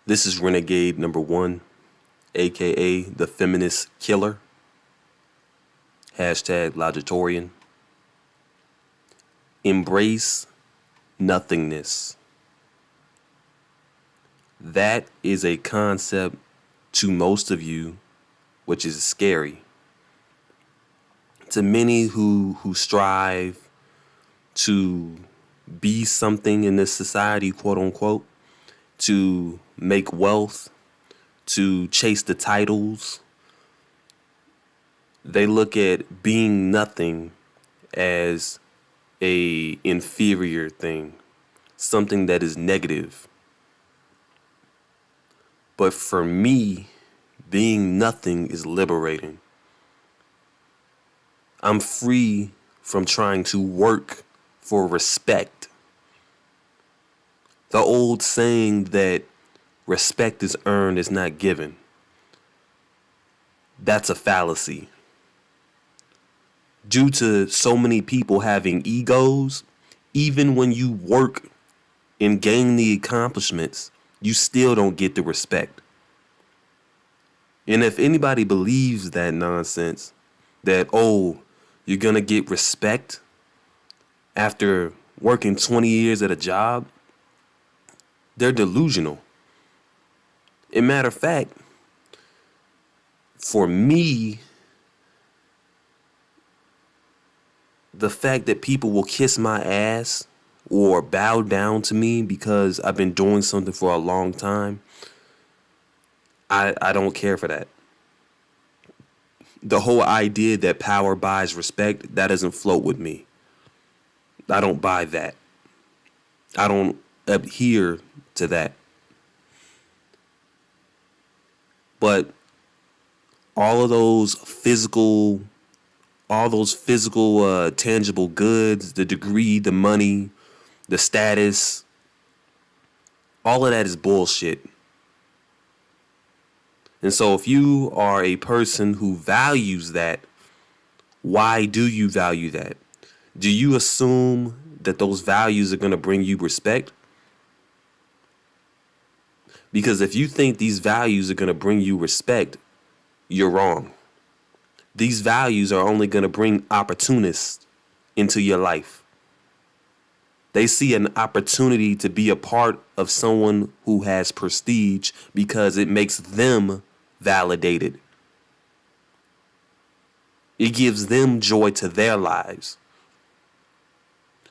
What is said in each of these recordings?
This is Renegade number 1, aka the feminist killer. Hashtag Logitorian. Embrace nothingness. That is a concept to most of you, which is scary. To many who strive to be something in this society, quote unquote, to make wealth, to chase the titles, they look at being nothing as a inferior thing, something that is negative. But for me, being nothing is liberating. I'm free from trying to work for respect. The old saying that respect is earned is not given. That's a fallacy. Due to so many people having egos, even when you work and gain the accomplishments, you still don't get the respect. And if anybody believes that nonsense, that, oh, you're going to get respect after working 20 years at a job, they're delusional. As a matter of fact, for me, the fact that people will kiss my ass or bow down to me because I've been doing something for a long time, I don't care for that. The whole idea that power buys respect, that doesn't float with me. I don't buy that. I don't adhere to that. But all those physical, tangible goods, the degree, the money, the status, all of that is bullshit. And so if you are a person who values that, why do you value that? Do you assume that those values are going to bring you respect? Because if you think these values are going to bring you respect, you're wrong. These values are only going to bring opportunists into your life. They see an opportunity to be a part of someone who has prestige because it makes them validated. It gives them joy to their lives.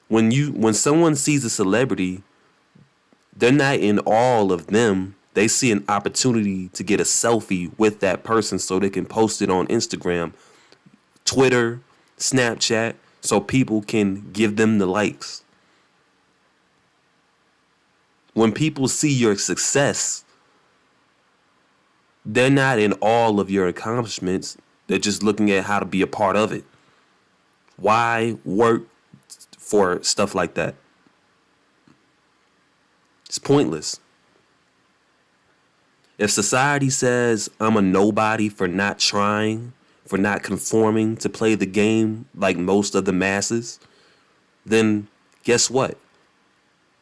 When someone sees a celebrity, they're not in awe of them. They see an opportunity to get a selfie with that person so they can post it on Instagram, Twitter, Snapchat, so people can give them the likes. When people see your success, they're not in awe of your accomplishments. They're just looking at how to be a part of it. Why work for stuff like that? It's pointless. If society says I'm a nobody for not trying, for not conforming to play the game like most of the masses, then guess what?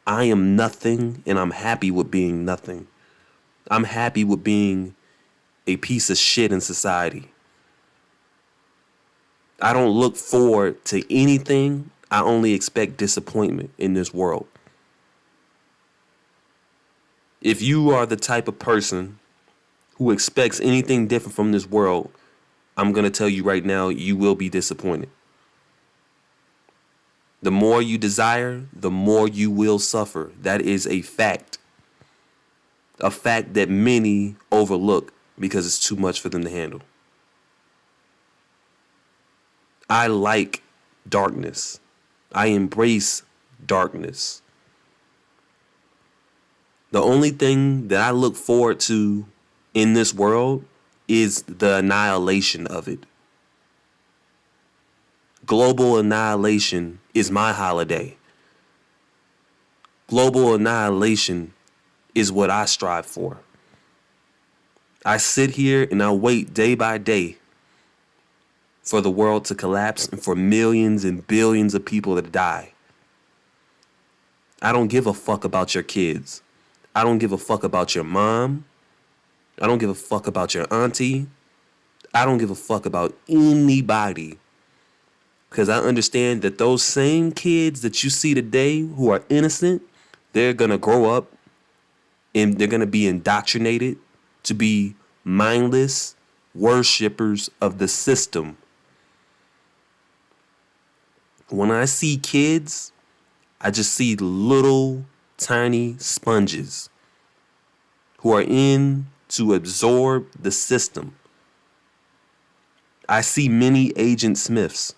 I am nothing, and I'm happy with being nothing. I'm happy with being a piece of shit in society. I don't look forward to anything. I only expect disappointment in this world. If you are the type of person who expects anything different from this world, I'm going to tell you right now, you will be disappointed. The more you desire, the more you will suffer. That is a fact. A fact that many overlook because it's too much for them to handle. I like darkness. I embrace darkness. The only thing that I look forward to in this world is the annihilation of it. Global annihilation is my holiday. Global annihilation is what I strive for. I sit here and I wait day by day for the world to collapse and for millions and billions of people to die. I don't give a fuck about your kids. I don't give a fuck about your mom. I don't give a fuck about your auntie. I don't give a fuck about anybody. Because I understand that those same kids that you see today who are innocent, they're going to grow up and they're going to be indoctrinated to be mindless worshippers of the system. When I see kids, I just see little tiny sponges who are in to absorb the system. I see many Agent Smiths.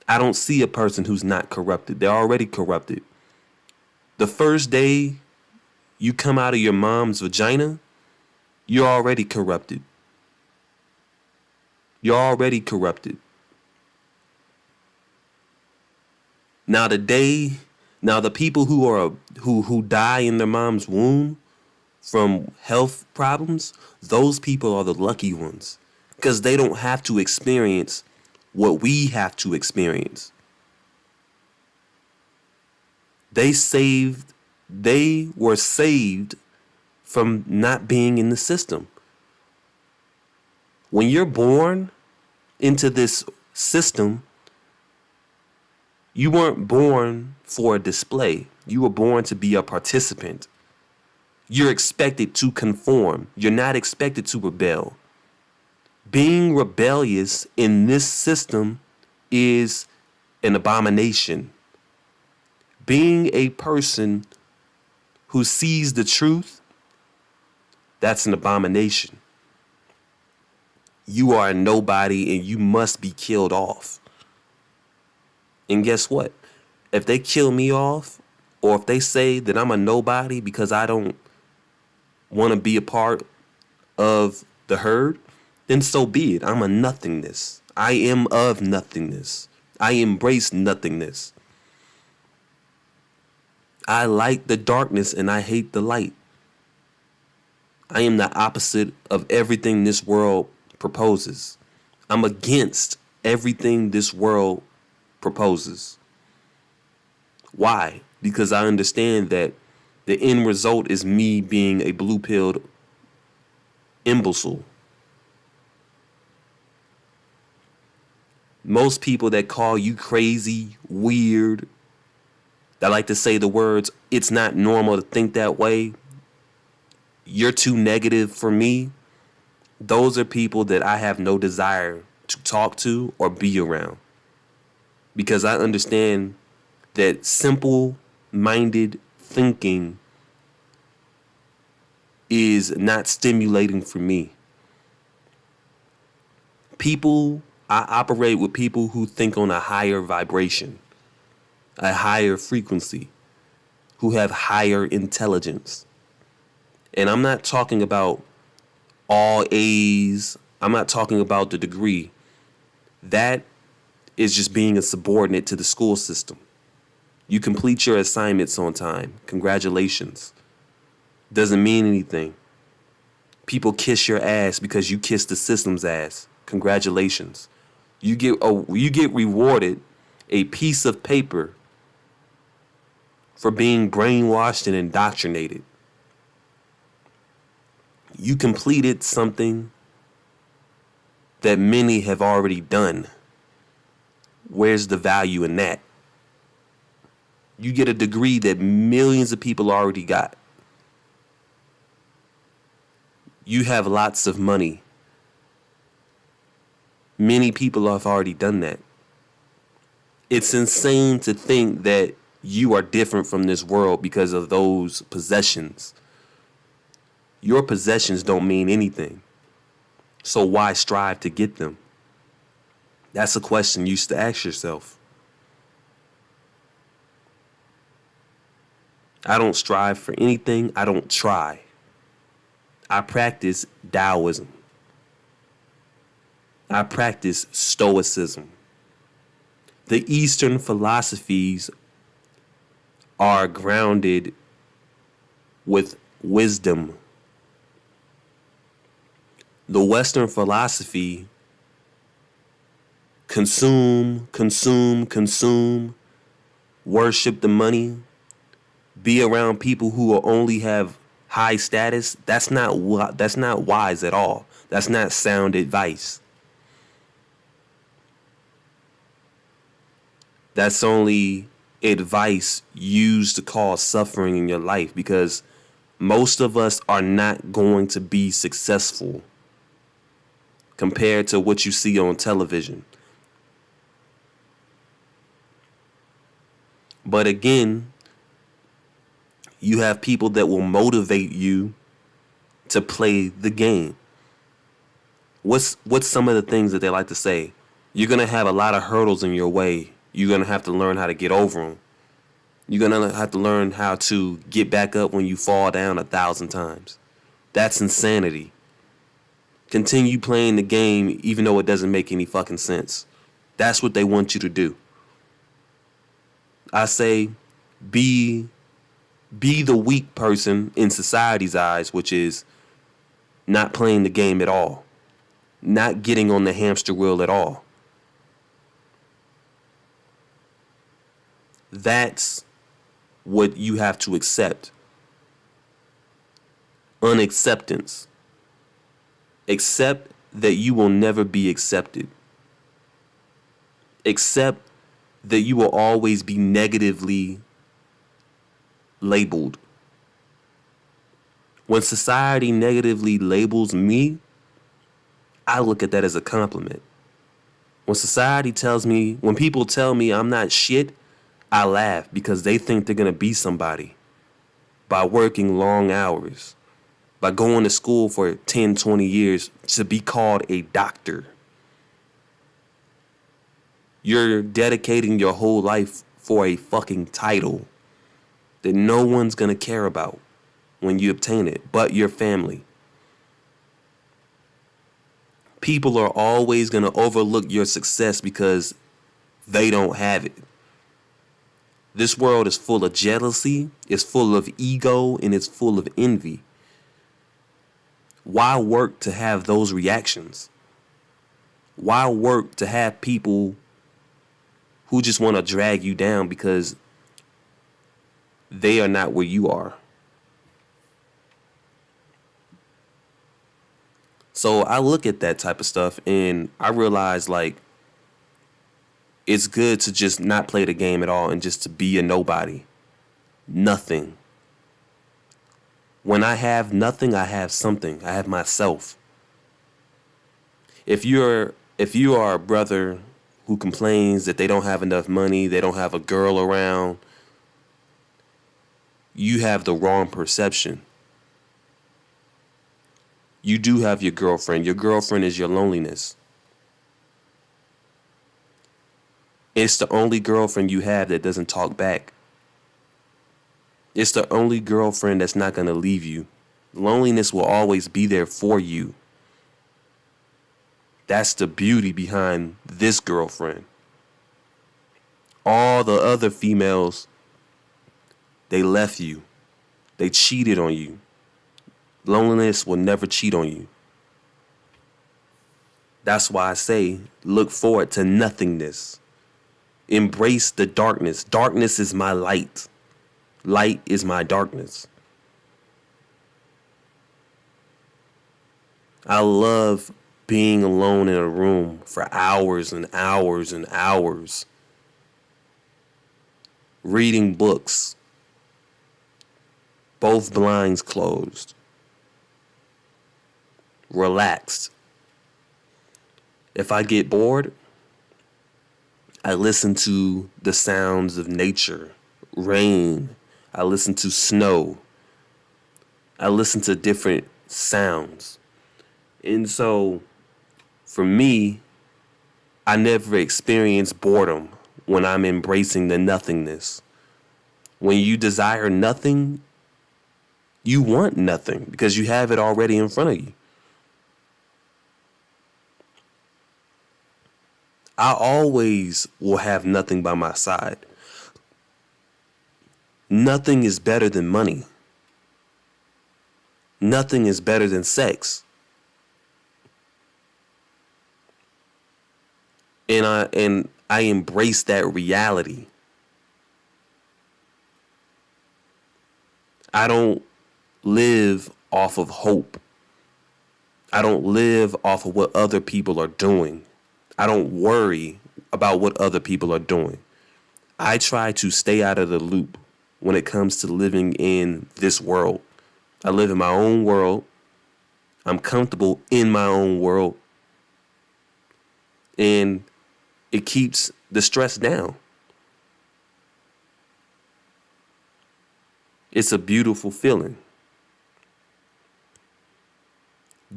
I don't see a person who's not corrupted. They're already corrupted. The first day you come out of your mom's vagina, you're already corrupted. You're already corrupted. Now the people who die in their mom's womb from health problems, those people are the lucky ones because they don't have to experience what we have to experience. They were saved from not being in the system. When you're born into this system, you weren't born for a display. You were born to be a participant. You're expected to conform. You're not expected to rebel. Being rebellious in this system is an abomination. Being a person who sees the truth, that's an abomination. You are a nobody and you must be killed off. And guess what? If they kill me off, or if they say that I'm a nobody because I don't want to be a part of the herd, then so be it. I'm a nothingness. I am of nothingness. I embrace nothingness. I like the darkness and I hate the light. I am the opposite of everything this world proposes. I'm against everything this world proposes. Why? Because I understand that the end result is me being a blue-pilled imbecile. Most people that call you crazy, weird, that like to say the words, it's not normal to think that way, you're too negative for me, those are people that I have no desire to talk to or be around. Because I understand that simple-minded thinking is not stimulating for me. I operate with people who think on a higher vibration, a higher frequency, who have higher intelligence. And I'm not talking about all A's. I'm not talking about the degree. That is just being a subordinate to the school system. You complete your assignments on time. Congratulations. Doesn't mean anything. People kiss your ass because you kiss the system's ass. Congratulations. You get rewarded a piece of paper for being brainwashed and indoctrinated. You completed something that many have already done. Where's the value in that? You get a degree that millions of people already got. You have lots of money. Many people have already done that. It's insane to think that you are different from this world because of those possessions. Your possessions don't mean anything. So why strive to get them? That's a question you used to ask yourself. I don't strive for anything. I don't try. I practice Taoism. I practice Stoicism. The Eastern philosophies are grounded with wisdom. The Western philosophy, consume, worship the money, be around people who will only have high status, that's not wise at all. That's not sound advice. That's only advice used to cause suffering in your life, because most of us are not going to be successful compared to what you see on television. But again, you have people that will motivate you to play the game. What's some of the things that they like to say? You're going to have a lot of hurdles in your way. You're going to have to learn how to get over them. You're going to have to learn how to get back up when you fall down 1,000 times. That's insanity. Continue playing the game even though it doesn't make any fucking sense. That's what they want you to do. I say be the weak person in society's eyes, which is not playing the game at all. Not getting on the hamster wheel at all. That's what you have to accept. Unacceptance. Accept that you will never be accepted. Accept that you will always be negatively labeled. When society negatively labels me, I look at that as a compliment. When people tell me I'm not shit, I laugh because they think they're going to be somebody by working long hours, by going to school for 10, 20 years to be called a doctor. You're dedicating your whole life for a fucking title that no one's going to care about when you obtain it, but your family. People are always going to overlook your success because they don't have it. This world is full of jealousy, it's full of ego, and it's full of envy. Why work to have those reactions? Why work to have people who just want to drag you down because they are not where you are? So I look at that type of stuff and I realize, like, it's good to just not play the game at all and just to be a nobody. Nothing. When I have nothing, I have something. I have myself. If you are a brother who complains that they don't have enough money, they don't have a girl around, you have the wrong perception. You do have your girlfriend. Your girlfriend is your loneliness. It's the only girlfriend you have that doesn't talk back. It's the only girlfriend that's not going to leave you. Loneliness will always be there for you. That's the beauty behind this girlfriend. All the other females, they left you. They cheated on you. Loneliness will never cheat on you. That's why I say, look forward to nothingness. Embrace the darkness. Darkness is my light. Light is my darkness. I love being alone in a room for hours and hours and hours. Reading books. Both blinds closed. Relaxed. If I get bored, I listen to the sounds of nature, rain. I listen to snow. I listen to different sounds. And so, for me, I never experience boredom when I'm embracing the nothingness. When you desire nothing, you want nothing because you have it already in front of you. I always will have nothing by my side. Nothing is better than money. Nothing is better than sex. And I embrace that reality. I don't live off of hope. I don't live off of what other people are doing. I don't worry about what other people are doing. I try to stay out of the loop when it comes to living in this world. I live in my own world. I'm comfortable in my own world. And it keeps the stress down. It's a beautiful feeling.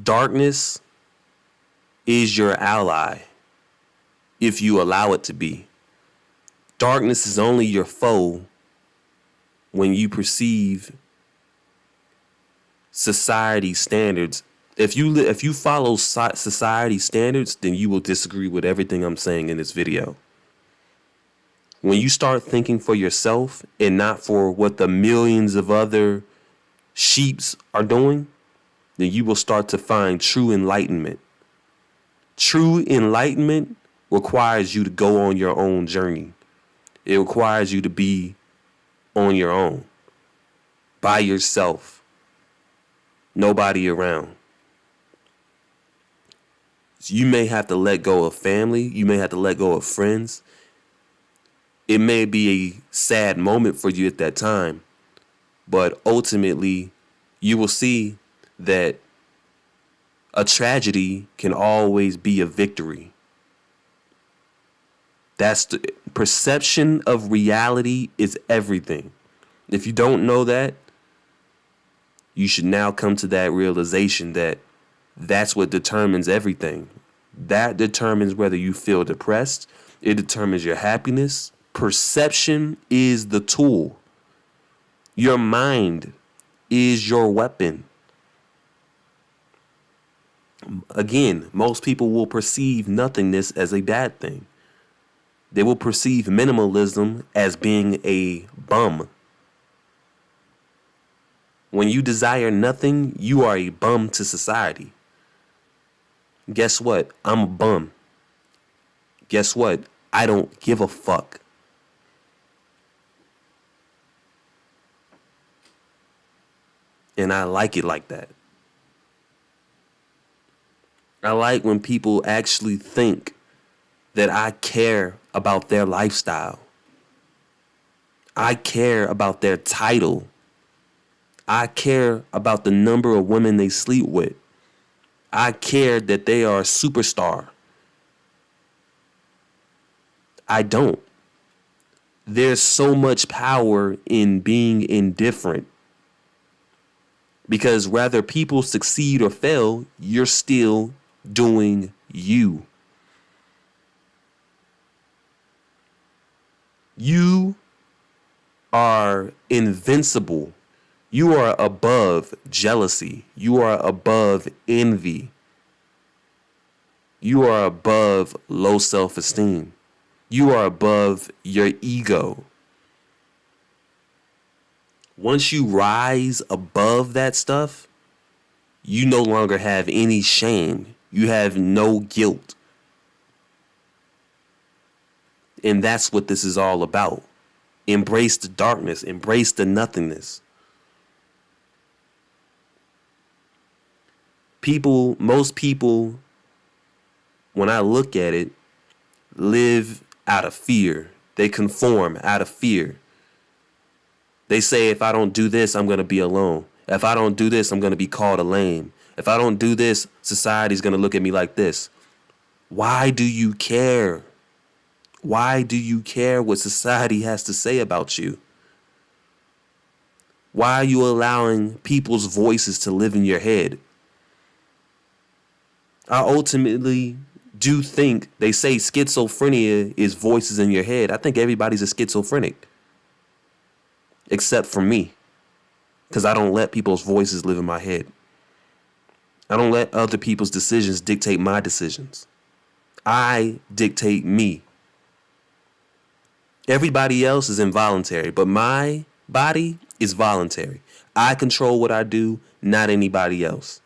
Darkness is your ally if you allow it to be. Darkness is only your foe when you perceive society standards. If you follow society standards, then you will disagree with everything I'm saying in this video. When you start thinking for yourself and not for what the millions of other sheeps are doing, then you will start to find true enlightenment. True enlightenment requires you to go on your own journey. It requires you to be on your own, by yourself, nobody around. So you may have to let go of family. You may have to let go of friends. It may be a sad moment for you at that time, but ultimately you will see that a tragedy can always be a victory. That's the perception of reality is everything. If you don't know that, you should now come to that realization that that's what determines everything. That determines whether you feel depressed. It determines your happiness. Perception is the tool. Your mind is your weapon. Again, most people will perceive nothingness as a bad thing. They will perceive minimalism as being a bum. When you desire nothing, you are a bum to society. Guess what? I'm a bum. Guess what? I don't give a fuck. And I like it like that. I like when people actually think that I care about their lifestyle. I care about their title. I care about the number of women they sleep with. I care that they are a superstar. I don't. There's so much power in being indifferent. Because whether people succeed or fail, you're still doing you. You are invincible. You are above jealousy. You are above envy. You are above low self-esteem. You are above your ego. Once you rise above that stuff, you no longer have any shame. You have no guilt. And that's what this is all about. Embrace the darkness. Embrace the nothingness. Most people, when I look at it, live out of fear. They conform out of fear. They say, if I don't do this, I'm going to be alone. If I don't do this, I'm going to be called a lame. If I don't do this, society's going to look at me like this. Why do you care? Why do you care what society has to say about you? Why are you allowing people's voices to live in your head? I ultimately do think they say schizophrenia is voices in your head. I think everybody's a schizophrenic. Except for me. Because I don't let people's voices live in my head. I don't let other people's decisions dictate my decisions. I dictate me. Everybody else is involuntary, but my body is voluntary. I control what I do, not anybody else.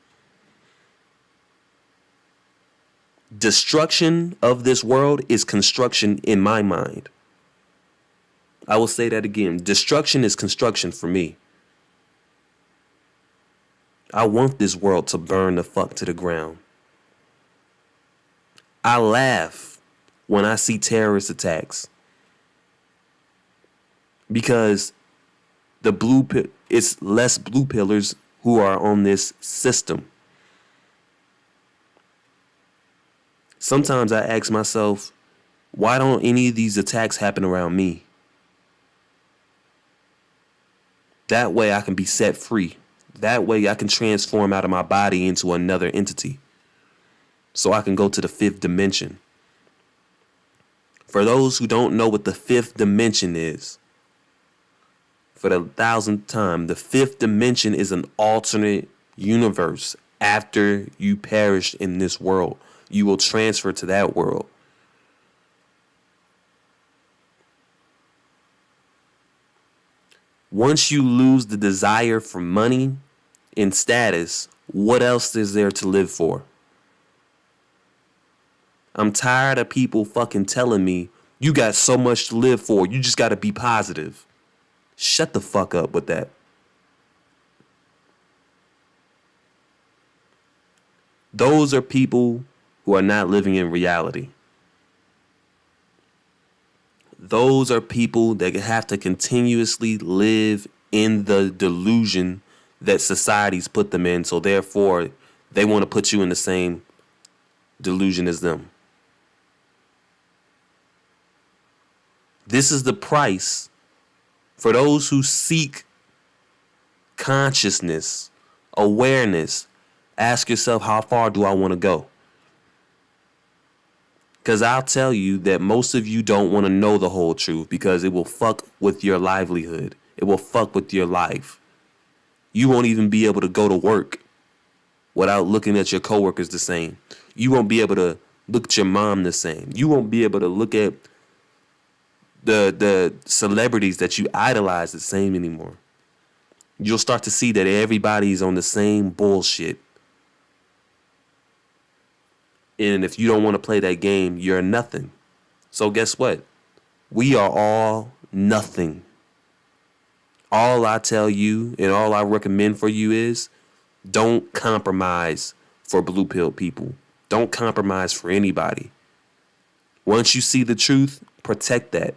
Destruction of this world is construction in my mind. I will say that again. Destruction is construction for me. I want this world to burn the fuck to the ground. I laugh when I see terrorist attacks because it's less blue pillars who are on this system. Sometimes I ask myself, why don't any of these attacks happen around me? That way I can be set free. That way I can transform out of my body into another entity. So I can go to the fifth dimension. For those who don't know what the fifth dimension is, for the 1000th time, the fifth dimension is an alternate universe. After you perish in this world, you will transfer to that world. Once you lose the desire for money and status, what else is there to live for? I'm tired of people fucking telling me, you got so much to live for, you just gotta be positive. Shut the fuck up with that. Those are people who are not living in reality. Those are people that have to continuously live in the delusion that society's put them in. So therefore, they want to put you in the same delusion as them. This is the price for those who seek consciousness, awareness. Ask yourself, how far do I want to go? Because I'll tell you that most of you don't want to know the whole truth because it will fuck with your livelihood. It will fuck with your life. You won't even be able to go to work without looking at your coworkers the same. You won't be able to look at your mom the same. You won't be able to look at the celebrities that you idolize the same anymore. You'll start to see that everybody's on the same bullshit. And if you don't want to play that game, you're nothing. So guess what? We are all nothing. All I tell you and all I recommend for you is don't compromise for blue pill people. Don't compromise for anybody. Once you see the truth, protect that.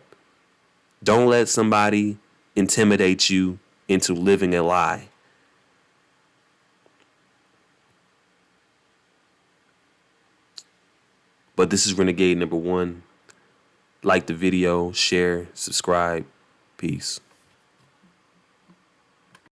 Don't let somebody intimidate you into living a lie. But this is Renegade number 1. Like the video, share, subscribe. Peace.